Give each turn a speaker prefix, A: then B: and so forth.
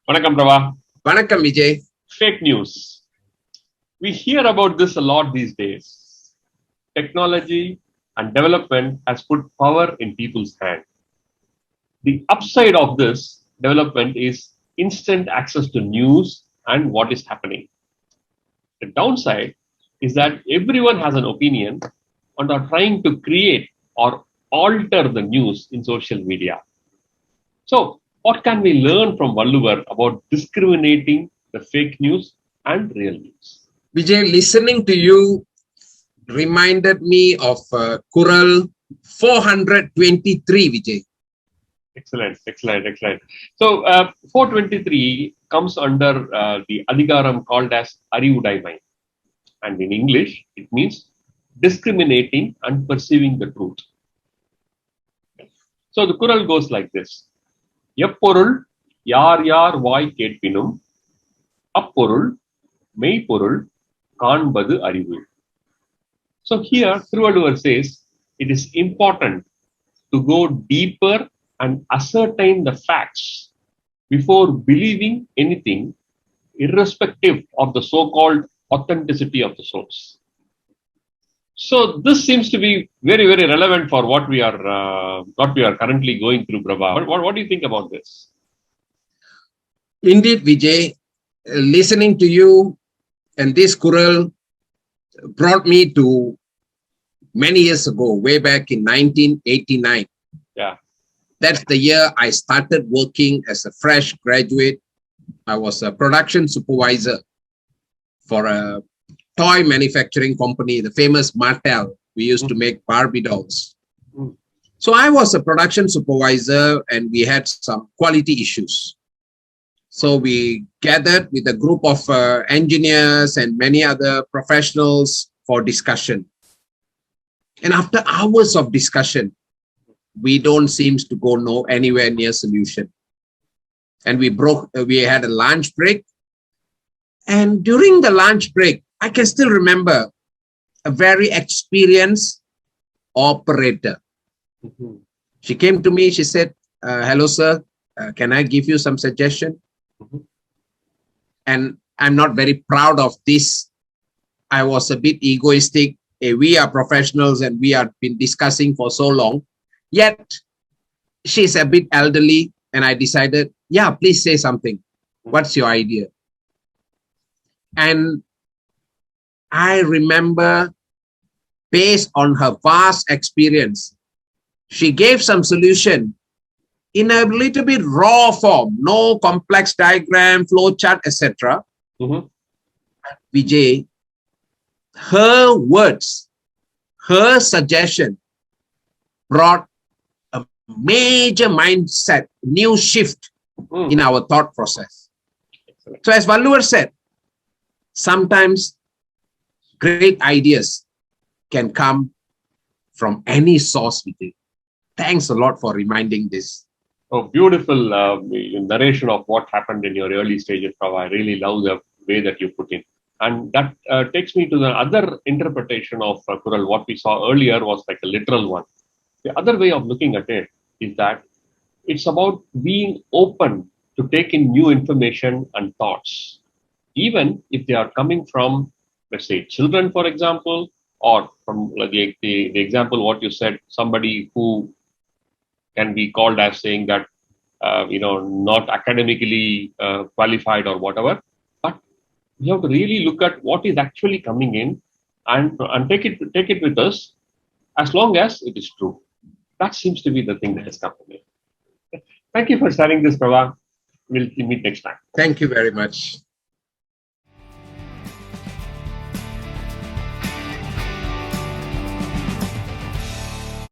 A: Vanakkam Prabha.
B: Vanakkam Vijay.
A: Fake news. We hear about this a lot these days. Technology and development has put power in people's hand. The upside of this development is instant access to news and what is happening. The downside is that everyone has an opinion and are trying to create or alter the news in social media. So, what can we learn from Valluvar about discriminating the fake news and real news?
B: Vijay, listening to you reminded me of Kural 423, Vijay.
A: Excellent. So, 423 comes under the Adhikaram called as Arivudaiமை. And in English, it means discriminating and perceiving the truth. So, the Kural goes like this. எப்பொருள் யார் யார் வாய் கேட்பினும் அப்பொருள் மெய்ப்பொருள் காண்பது அறிவு. So here Thiruvalluvar says it is important to go deeper and ascertain the facts before believing anything, irrespective of the so-called authenticity of the source. So this seems to be very, very relevant for what we are currently going through, Prabha. What do you think about this?
B: Indeed, Vijay, listening to you and this Kural brought me to many years ago, way back in 1989.
A: Yeah.
B: That's the year I started working as a fresh graduate. I was a production supervisor for a toy manufacturing company, the famous Mattel. We used to make Barbie dolls. So I was a production supervisor and we had some quality issues. So we gathered with a group of engineers and many other professionals for discussion. And after hours of discussion, we don't seem to go anywhere near solution. And we had a lunch break. And during the lunch break, I can still remember a very experienced operator. She came to me, she said, hello, sir, can I give you some suggestion? And I'm not very proud of this. I was a bit egoistic. We are professionals and we have been discussing for so long. Yet, she's a bit elderly and I decided, yeah, please say something. What's your idea? And I remember, based on her vast experience, she gave some solution in a little bit raw form, no complex diagram, flow chart, etc. Vijay, her words, her suggestion brought a major mindset, new shift in our thought process. So as Valluvar said, sometimes great ideas can come from any source. Thanks a lot for reminding this.
A: Oh, beautiful narration of what happened in your early stages, Prabha. I really love the way that you put in. And that takes me to the other interpretation of Kural. What we saw earlier was like a literal one. The other way of looking at it is that it's about being open to take in new information and thoughts, even if they are coming from, let's say, children, for example, or from the example what you said, somebody who can be called as saying that not academically qualified or whatever, but we have to really look at what is actually coming in and take it with us as long as it is true. That seems to be the thing that has come to me. Thank you for sharing this, Prabha. We'll meet next time.
B: Thank you very much.